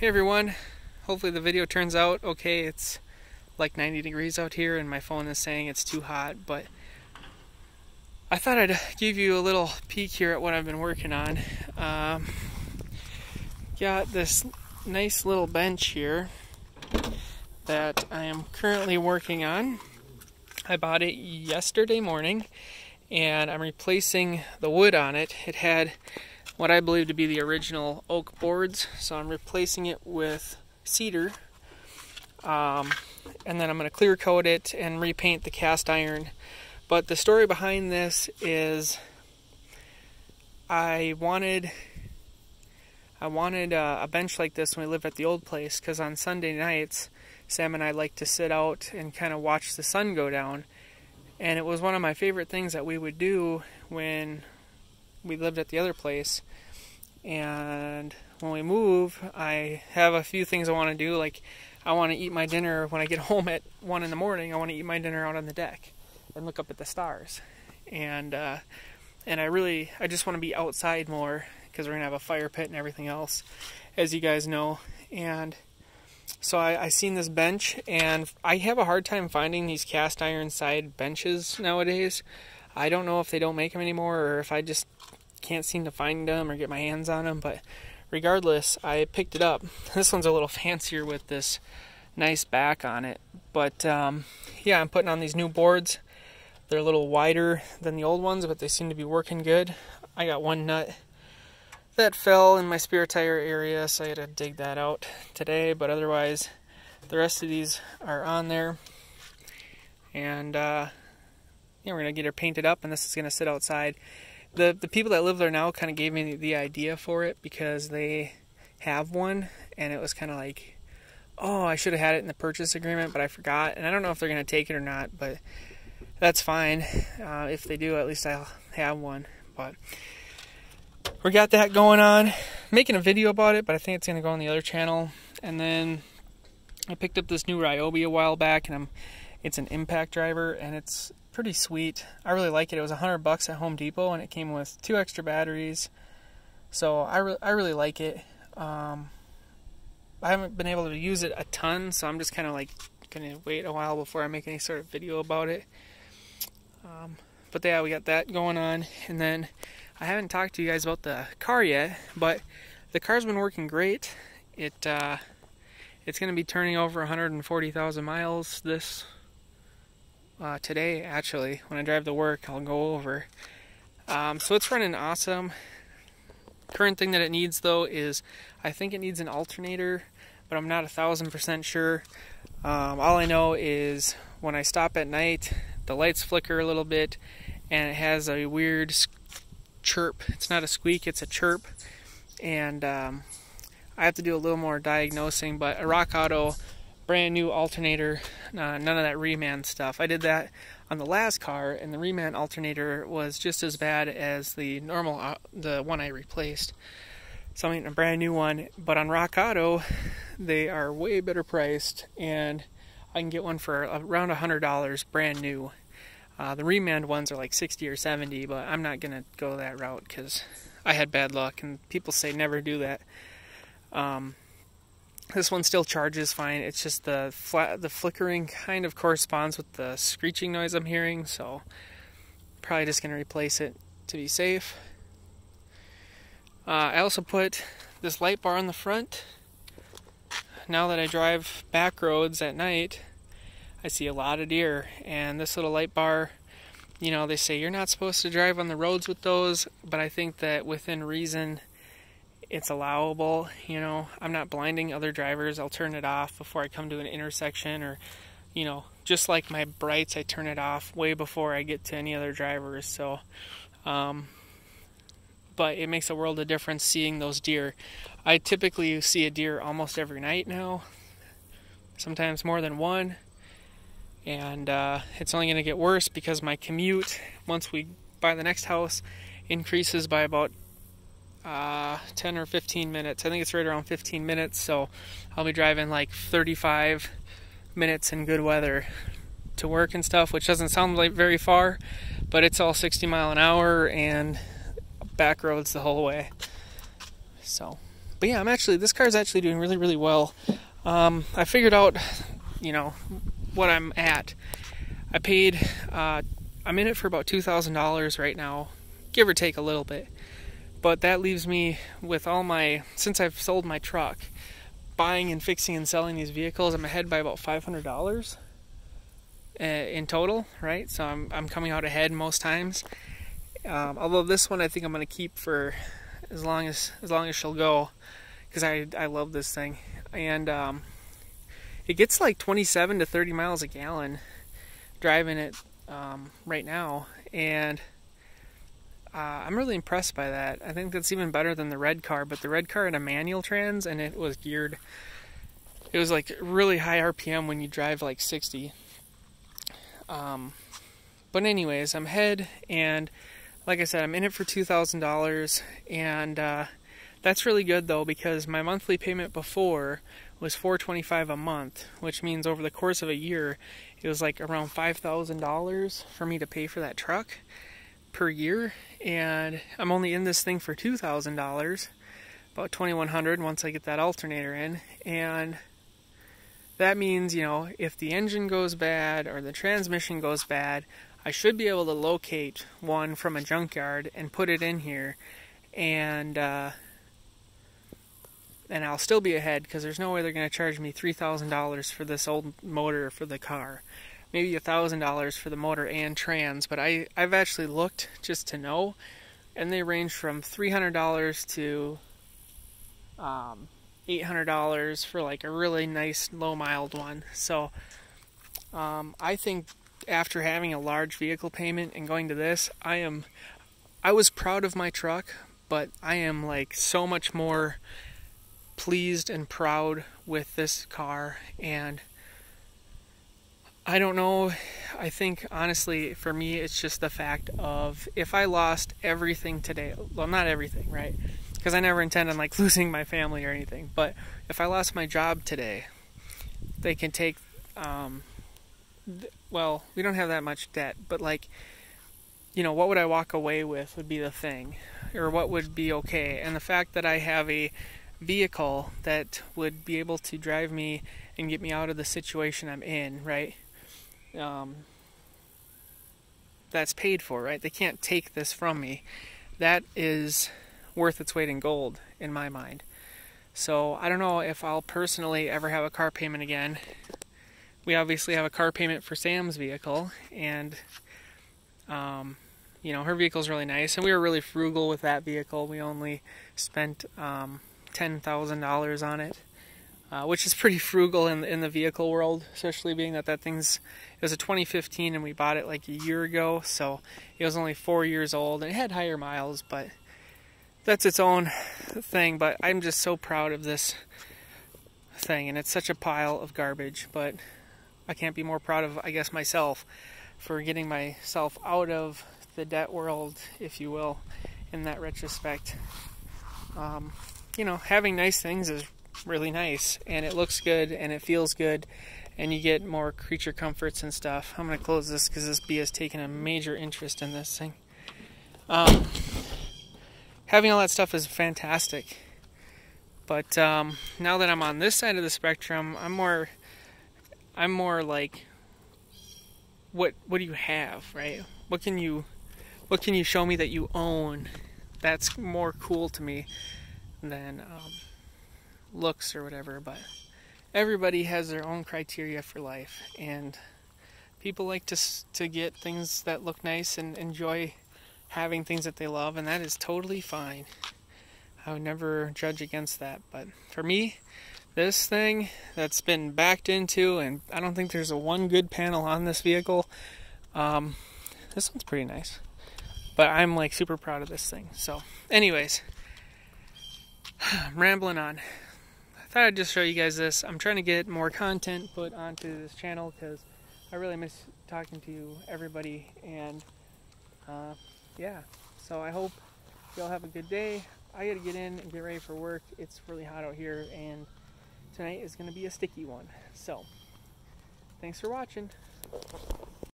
Hey everyone, hopefully the video turns out okay. It's like 90 degrees out here and my phone is saying it's too hot, but I thought I'd give you a little peek here at what I've been working on. Got this nice little bench here that I am currently working on. I bought it yesterday morning and I'm replacing the wood on it. It had what I believe to be the original oak boards, so I'm replacing it with cedar, and then I'm going to clear coat it and repaint the cast iron. But the story behind this is I wanted a bench like this when we lived at the old place, because on Sunday nights Sam and I like to sit out and kind of watch the sun go down, and it was one of my favorite things that we would do when we lived at the other place. And when we move, I have a few things I want to do. Like, I want to eat my dinner when I get home at 1 in the morning. I want to eat my dinner out on the deck and look up at the stars. And I just want to be outside more, because we're gonna have a fire pit and everything else, as you guys know. And so I seen this bench, and I have a hard time finding these cast iron side benches nowadays. I don't know if they don't make them anymore, or if I just can't seem to find them or get my hands on them, but regardless, I picked it up. This one's a little fancier with this nice back on it, but yeah, I'm putting on these new boards. They're a little wider than the old ones, but they seem to be working good. I got one nut that fell in my spare tire area, so I had to dig that out today, but otherwise the rest of these are on there. And yeah, we're gonna get her painted up, and this is gonna sit outside. The people that live there now kind of gave me the idea for it, because they have one, and it was kind of like, oh, I should have had it in the purchase agreement, but I forgot. And I don't know if they're going to take it or not, but that's fine. If they do, at least I'll have one. But we got that going on. I'm making a video about it, but I think it's going to go on the other channel. And then I picked up this new Ryobi a while back, and it's an impact driver, and it's pretty sweet. I really like it. It was $100 at Home Depot, and it came with 2 extra batteries, so I really like it. I haven't been able to use it a ton, so I'm just kind of like gonna wait a while before I make any sort of video about it. But yeah, we got that going on. And then I haven't talked to you guys about the car yet, but the car's been working great. It's gonna be turning over 140,000 miles this today, actually. When I drive to work, I'll go over. So it's running awesome. Current thing that it needs, though, is I think it needs an alternator, but I'm not 1,000% sure. All I know is when I stop at night, the lights flicker a little bit, and it has a weird chirp. It's not a squeak, it's a chirp. And I have to do a little more diagnosing, but a Rock Auto brand new alternator, none of that reman stuff. I did that on the last car, and the reman alternator was just as bad as the normal, the one I replaced. So I'm getting a brand new one, but on Rock Auto, they are way better priced, and I can get one for around $100 brand new. The reman ones are like 60 or 70, but I'm not gonna go that route because I had bad luck, and people say never do that. This one still charges fine. It's just the flickering kind of corresponds with the screeching noise I'm hearing, so probably just going to replace it to be safe. I also put this light bar on the front. Now that I drive back roads at night, I see a lot of deer, and this little light bar, you know, they say you're not supposed to drive on the roads with those, but I think that within reason it's allowable. You know, I'm not blinding other drivers. I'll turn it off before I come to an intersection, or, you know, just like my brights, I turn it off way before I get to any other drivers. So, but it makes a world of difference seeing those deer. I typically see a deer almost every night now, sometimes more than one, and it's only going to get worse because my commute, once we buy the next house, increases by about 10 or 15 minutes. I think it's right around 15 minutes, so I'll be driving like 35 minutes in good weather to work and stuff, which doesn't sound like very far, but it's all 60 mile an hour and back roads the whole way. So But yeah, this car is actually doing really, really well. I figured out, what I'm at. I paid, I'm in it for about $2,000 right now, give or take a little bit. But that leaves me with since I've sold my truck, buying and fixing and selling these vehicles, I'm ahead by about $500 in total, right? So I'm coming out ahead most times. Although this one I think I'm going to keep for as long as she'll go, because I love this thing. And it gets like 27 to 30 miles a gallon driving it right now, and I'm really impressed by that. I think that's even better than the red car, but the red car had a manual trans, and it was geared. It was like really high RPM when you drive like 60. But anyways, I'm ahead, and like I said, I'm in it for $2,000, and that's really good though, because my monthly payment before was $425 a month, which means over the course of a year, it was like around $5,000 for me to pay for that truck per year, and I'm only in this thing for $2,000, about $2,100 once I get that alternator in, and that means, if the engine goes bad or the transmission goes bad, I should be able to locate one from a junkyard and put it in here, and I'll still be ahead, because there's no way they're going to charge me $3,000 for this old motor for the car. Maybe $1,000 for the motor and trans, but I've actually looked just to know, and they range from $300 to $800 for like a really nice low mild one. So I think after having a large vehicle payment and going to this, I was proud of my truck, but I am like so much more pleased and proud with this car. And I don't know, I think honestly for me it's just the fact of, if I lost everything today, well, not everything, right, because I never intend on like losing my family or anything, but if I lost my job today, they can take well, we don't have that much debt, but like, what would I walk away with would be the thing, or what would be okay. And the fact that I have a vehicle that would be able to drive me and get me out of the situation I'm in, right? That's paid for, right? They can't take this from me. That is worth its weight in gold in my mind. So I don't know if I'll personally ever have a car payment again. We obviously have a car payment for Sam's vehicle, and her vehicle's really nice, and we were really frugal with that vehicle. We only spent $10,000 on it, which is pretty frugal in the vehicle world, especially being that it was a 2015 and we bought it like a year ago, so it was only 4 years old, and it had higher miles, but that's its own thing. But I'm just so proud of this thing, and it's such a pile of garbage, but I can't be more proud of, I guess, myself for getting myself out of the debt world, if you will, in that retrospect. Having nice things is really nice, and it looks good, and it feels good, and you get more creature comforts and stuff. I'm going to close this because this bee has taken a major interest in this thing. Having all that stuff is fantastic, but now that I'm on this side of the spectrum, I'm more like, what do you have, right? What can you show me that you own? That's more cool to me than looks or whatever. But everybody has their own criteria for life, and people like to get things that look nice and enjoy having things that they love, and that is totally fine. I would never judge against that. But for me, this thing that's been backed into, and I don't think there's a one good panel on this vehicle, this one's pretty nice. But I'm like super proud of this thing. So anyways, I'm rambling on. I thought I'd just show you guys this. I'm trying to get more content put onto this channel because I really miss talking to everybody, and yeah, so I hope y'all have a good day. I gotta get in and get ready for work. It's really hot out here, and tonight is gonna be a sticky one. So thanks for watching.